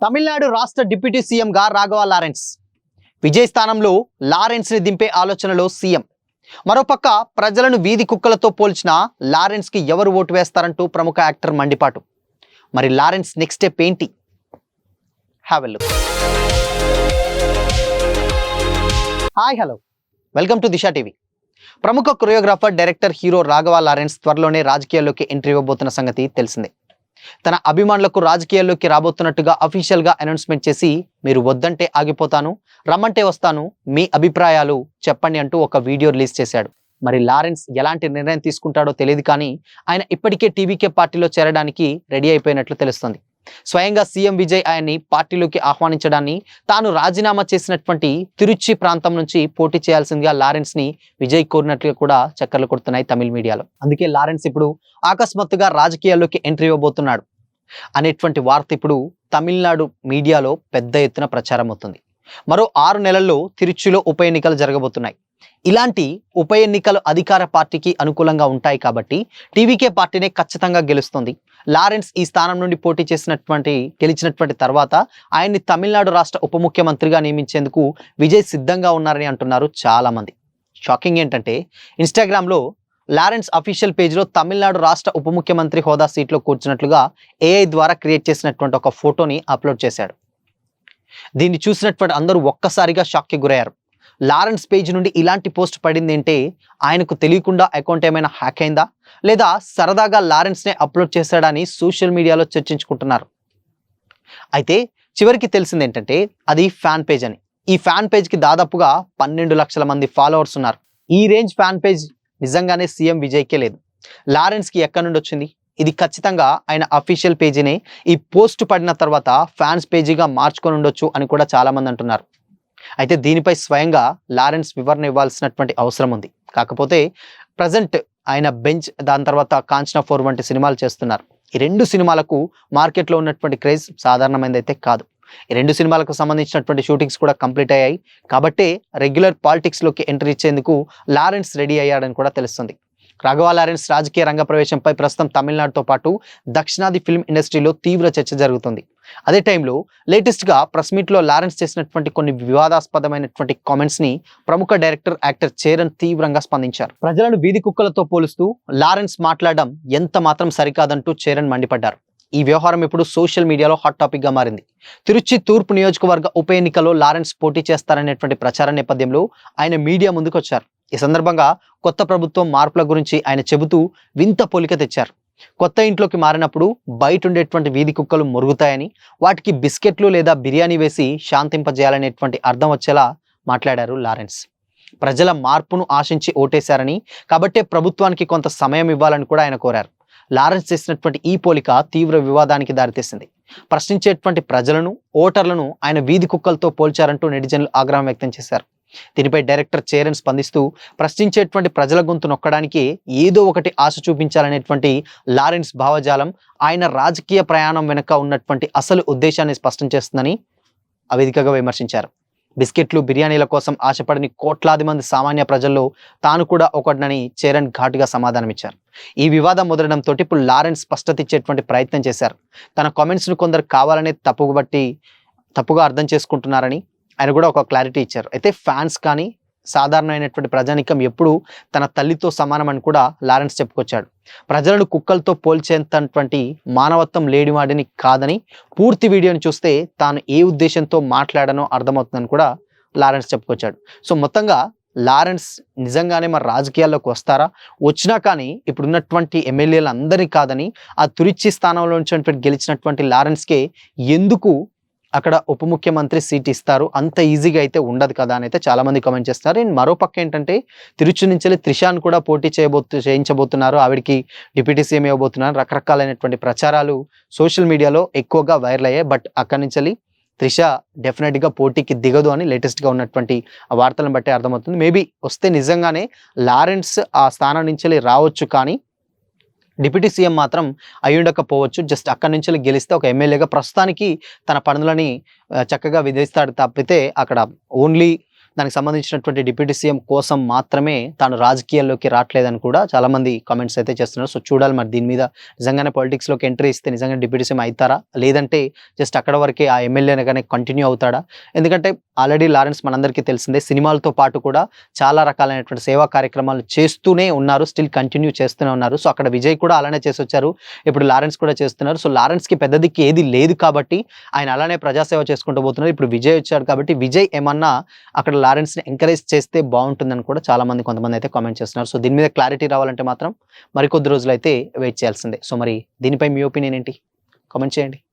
తమిళనాడు రాష్ట్ర డిప్యూటీ సీఎంగా రాఘవ లారెన్స్. విజయ్ స్థానంలో లారెన్స్ని దింపే ఆలోచనలో సీఎం. మరోపక్క ప్రజలను వీధి కుక్కలతో పోల్చిన లారెన్స్కి ఎవరు ఓటు వేస్తారంటూ ప్రముఖ యాక్టర్ మండిపాటు. మరి లారెన్స్ నెక్స్ట్ స్టెప్ ఏంటి? Have a look. Hi, hello, welcome to Disha TV. ప్రముఖ choreographer, director, hero Raghava Lawrence త్వరలోనే రాజకీయాల్లోకి ఎంట్రీ ఇవ్వబోతున్న సంగతి తెలిసిందే. తన అభిమానులకు రాజకీయాల్లోకి రాబోతున్నట్టుగా అఫీషియల్గా అనౌన్స్మెంట్ చేసి, మీరు వద్దంటే ఆగిపోతాను, రమ్మంటే వస్తాను, మీ అభిప్రాయాలు చెప్పండి అంటూ ఒక వీడియో రిలీజ్ చేశాడు. మరి లారెన్స్ ఎలాంటి నిర్ణయం తీసుకుంటాడో తెలియదు, కానీ ఆయన ఇప్పటికే టీవీకే పార్టీలో చేరడానికి రెడీ అయిపోయినట్లు తెలుస్తుంది. స్వయంగా సీఎం విజయ్ ఆయన్ని పార్టీలోకి ఆహ్వానించడాన్ని, తాను రాజీనామా చేసినటువంటి తిరుచి ప్రాంతం నుంచి పోటీ చేయాల్సిందిగా లారెన్స్ ని విజయ్ కోరినట్లుగా కూడా చక్కర్లు కొడుతున్నాయి తమిళ మీడియాలో. అందుకే లారెన్స్ ఇప్పుడు అకస్మాత్తుగా రాజకీయాల్లోకి ఎంట్రీ ఇవ్వబోతున్నాడు అనేటువంటి వార్త ఇప్పుడు తమిళనాడు మీడియాలో పెద్ద ఎత్తున ప్రచారం అవుతుంది. మరో 6 నెలల్లో తిరుచిలో ఉప ఎన్నికలు జరగబోతున్నాయి. ఇలాంటి ఉప ఎన్నికలు అధికార పార్టీకి అనుకూలంగా ఉంటాయి కాబట్టి టీవీకే పార్టీనే ఖచ్చితంగా గెలుస్తుంది. లారెన్స్ ఈ స్థానం నుండి పోటీ గెలిచినటువంటి తర్వాత ఆయన్ని తమిళనాడు రాష్ట్ర ఉప ముఖ్యమంత్రిగా నియమించేందుకు విజయ్ సిద్ధంగా ఉన్నారని అంటున్నారు చాలా మంది. షాకింగ్ ఏంటంటే, ఇన్స్టాగ్రామ్లో లారెన్స్ అఫీషియల్ పేజ్లో తమిళనాడు రాష్ట్ర ఉప ముఖ్యమంత్రి హోదా సీట్లో కూర్చున్నట్లుగా ఏఐ ద్వారా క్రియేట్ చేసినటువంటి ఒక ఫోటోని అప్లోడ్ చేశాడు. దీన్ని చూసినటువంటి అందరూ ఒక్కసారిగా షాక్కి గురయ్యారు. లారెన్స్ పేజ్ నుండి ఇలాంటి పోస్ట్ పడింది అంటే ఆయనకు తెలియకుండా అకౌంట్ ఏమైనా హ్యాక్ అయిందా, లేదా సరదాగా లారెన్స్నే అప్లోడ్ చేశాడని సోషల్ మీడియాలో చర్చించుకుంటున్నారు. అయితే చివరికి తెలిసింది ఏంటంటే అది ఫ్యాన్ పేజ్ అని. ఈ ఫ్యాన్ పేజ్కి దాదాపుగా 12 లక్షల మంది ఫాలోవర్స్ ఉన్నారు. ఈ రేంజ్ ఫ్యాన్ పేజ్ నిజంగానే సీఎం విజయ్కే లేదు. లారెన్స్కి ఎక్కడి నుండి వచ్చింది? ఇది ఖచ్చితంగా ఆయన అఫీషియల్ పేజీనే ఈ పోస్ట్ పడిన తర్వాత ఫ్యాన్స్ పేజీగా మార్చుకొని ఉండొచ్చు అని కూడా చాలా మంది అంటున్నారు. అయితే దీనిపై స్వయంగా లారెన్స్ వివరణ ఇవ్వాల్సినటువంటి అవసరం ఉంది. కాకపోతే ప్రజెంట్ ఆయన బెంచ్, దాని తర్వాత కాంచనా 4 వంటి సినిమాలు చేస్తున్నారు. ఈ 2 సినిమాలకు మార్కెట్లో ఉన్నటువంటి క్రేజ్ సాధారణమైనది అయితే కాదు. ఈ 2 సినిమాలకు సంబంధించినటువంటి షూటింగ్స్ కూడా కంప్లీట్ అయ్యాయి. కాబట్టే రెగ్యులర్ పాలిటిక్స్లోకి ఎంట్రీ ఇచ్చేందుకు లారెన్స్ రెడీ అయ్యాడని కూడా తెలుస్తుంది. రాఘవ లారెన్స్ రాజకీయ రంగ ప్రవేశంపై ప్రస్తుతం తమిళనాడుతో పాటు దక్షిణాది ఫిల్మ్ ఇండస్ట్రీలో తీవ్ర చర్చ జరుగుతుంది. అదే టైంలో లేటెస్ట్గా ప్రెస్ మీట్లో లారెన్స్ చేసినటువంటి కొన్ని వివాదాస్పదమైనటువంటి కామెంట్స్ని ప్రముఖ డైరెక్టర్, యాక్టర్ చేరన్ తీవ్రంగా స్పందించారు. ప్రజలను వీధి కుక్కలతో పోలుస్తూ లారెన్స్ మాట్లాడడం ఎంత మాత్రం సరికాదంటూ చేరన్ మండిపడ్డారు. ఈ వ్యవహారం ఇప్పుడు సోషల్ మీడియాలో హాట్ టాపిక్ గా మారింది. తిరుచి తూర్పు నియోజకవర్గ ఉప ఎన్నికల్లో లారెన్స్ పోటీ చేస్తారనేటువంటి ప్రచారం నేపథ్యంలో ఆయన మీడియా ముందుకు వచ్చారు. ఈ సందర్భంగా కొత్త ప్రభుత్వం మార్పుల గురించి ఆయన చెబుతూ వింత పోలిక తెచ్చారు. కొత్త ఇంట్లోకి మారినప్పుడు బయట ఉండేటువంటి వీధి కుక్కలు మొరుగుతాయని, వాటికి బిస్కెట్లు లేదా బిర్యానీ వేసి శాంతింపజేయాలనేటువంటి అర్థం వచ్చేలా మాట్లాడారు లారెన్స్. ప్రజల మార్పును ఆశించి ఓటేశారని, కాబట్టే ప్రభుత్వానికి కొంత సమయం ఇవ్వాలని కూడా ఆయన కోరారు. లారెన్స్ చేసినటువంటి ఈ పోలిక తీవ్ర వివాదానికి దారితీసింది. ప్రశ్నించేటువంటి ప్రజలను, ఓటర్లను ఆయన వీధి కుక్కలతో పోల్చారంటూ నెటిజన్లు ఆగ్రహం వ్యక్తం చేశారు. దీనిపై డైరెక్టర్ చేరన్ స్పందిస్తూ, ప్రశ్నించేటువంటి ప్రజల గొంతు నొక్కడానికి ఏదో ఒకటి ఆశ చూపించాలనేటువంటి లారెన్స్ భావజాలం ఆయన రాజకీయ ప్రయాణం వెనుక ఉన్నటువంటి అసలు ఉద్దేశాన్ని స్పష్టం చేస్తుందని అవేదికగా విమర్శించారు. బిస్కెట్లు, బిర్యానీల కోసం ఆశపడని కోట్లాది మంది సామాన్య ప్రజల్లో తాను కూడా ఒకటినని చేరన్ ఘాటుగా సమాధానమిచ్చారు. ఈ వివాదం మొదలడంతో ఇప్పుడు లారెన్స్ స్పష్టత ఇచ్చేటువంటి ప్రయత్నం చేశారు. తన కామెంట్స్ను కొందరు కావాలనే తప్పుగా అర్థం చేసుకుంటున్నారని ఆయన కూడా ఒక క్లారిటీ ఇచ్చారు. అయితే ఫ్యాన్స్ కానీ సాధారణమైనటువంటి ప్రజానికం ఎప్పుడూ తన తల్లితో సమానమని కూడా లారెన్స్ చెప్పుకొచ్చాడు. ప్రజలను కుక్కలతో పోల్చేంతటువంటి మానవత్వం లేనివాడిని కాదని పూర్తి వీడియోని చూస్తే తాను ఏ ఉద్దేశంతో మాట్లాడానో అర్థమవుతుందని కూడా లారెన్స్ చెప్పుకొచ్చాడు. సో మొత్తంగా లారెన్స్ నిజంగానే మరి రాజకీయాల్లోకి వస్తారా? వచ్చినా కానీ ఇప్పుడున్నటువంటి ఎమ్మెల్యేలు అందరినీ కాదని, ఆ తిరుచి స్థానంలో నుంచి గెలిచినటువంటి లారెన్స్కే ఎందుకు అక్కడ ఉప ముఖ్యమంత్రి సీట్ ఇస్తారు? అంత ఈజీగా అయితే ఉండదు కదా అని అయితే చాలా మంది కామెంట్ చేస్తున్నారు. అండ్ మరోపక్క ఏంటంటే, తిరుచి నుంచి త్రిషాను కూడా పోటీ చేయించబోతున్నారు, ఆవిడికి డిప్యూటీ సీఎం ఇవ్వబోతున్నారు. రకరకాలైనటువంటి ప్రచారాలు సోషల్ మీడియాలో ఎక్కువగా వైరల్ అయ్యాయి. బట్ అక్కడి నుంచి త్రిష డెఫినెట్గా పోటీకి దిగదు అని లేటెస్ట్గా ఉన్నటువంటి వార్తలను బట్టి అర్థమవుతుంది. మేబీ వస్తే నిజంగానే లారెన్స్ ఆ స్థానం నుంచి రావచ్చు, కానీ డిప్యూటీ సీఎం మాత్రం అయ్యుండకపోవచ్చు. జస్ట్ అక్కడి నుంచి గెలిస్తే ఒక ఎమ్మెల్యేగా ప్రస్తుతానికి తన పనులని చక్కగా విధిస్తాడు తప్పితే అక్కడ ఓన్లీ దానికి సంబంధించినటువంటి డిప్యూటీ సీఎం కోసం మాత్రమే తాను రాజకీయాల్లోకి రావట్లేదని కూడా చాలామంది కామెంట్స్ అయితే చేస్తున్నారు. సో చూడాలి మరి దీని మీద నిజంగానే పాలిటిక్స్‌లోకి ఎంట్రీ ఇస్తే నిజంగా డిప్యూటీ సీఎం అయితారా? లేదంటే జస్ట్ అక్కడ వరకే ఆ ఎమ్మెల్యేగానే కంటిన్యూ అవుతాడా? ఎందుకంటే ఆల్రెడీ లారెన్స్ మనందరికీ తెలిసిందే. సినిమాలతో పాటు కూడా చాలా రకాలైనటువంటి సేవా కార్యక్రమాలు చేస్తూనే ఉన్నారు. స్టిల్ కంటిన్యూ చేస్తూనే ఉన్నారు. సో అక్కడ విజయ్ కూడా అలానే చేసొచ్చారు. ఇప్పుడు లారెన్స్ కూడా చేస్తున్నారు. సో లారెన్స్‌కి పెద్ద దిక్కు ఏది లేదు కాబట్టి ఆయన అలానే ప్రజాసేవ చేసుకుంటూ పోతున్నారు. ఇప్పుడు విజయ్ వచ్చాడు కాబట్టి విజయ్ ఏమన్నా అక్కడ లారెన్స్‌ని ఎంకరేజ్ చేస్తే బావుంటుందని కూడా చాలామంది కొంతమంది అయితే కామెంట్ చేస్తున్నారు. సో దీని మీద క్లారిటీ రావాలంటే మాత్రం మరికొద్ది రోజులైతే వెయిట్ చేయాల్సిందే. సో మరి దీనిపై మీ ఒపీనియన్ ఏంటి? కామెంట్ చేయండి.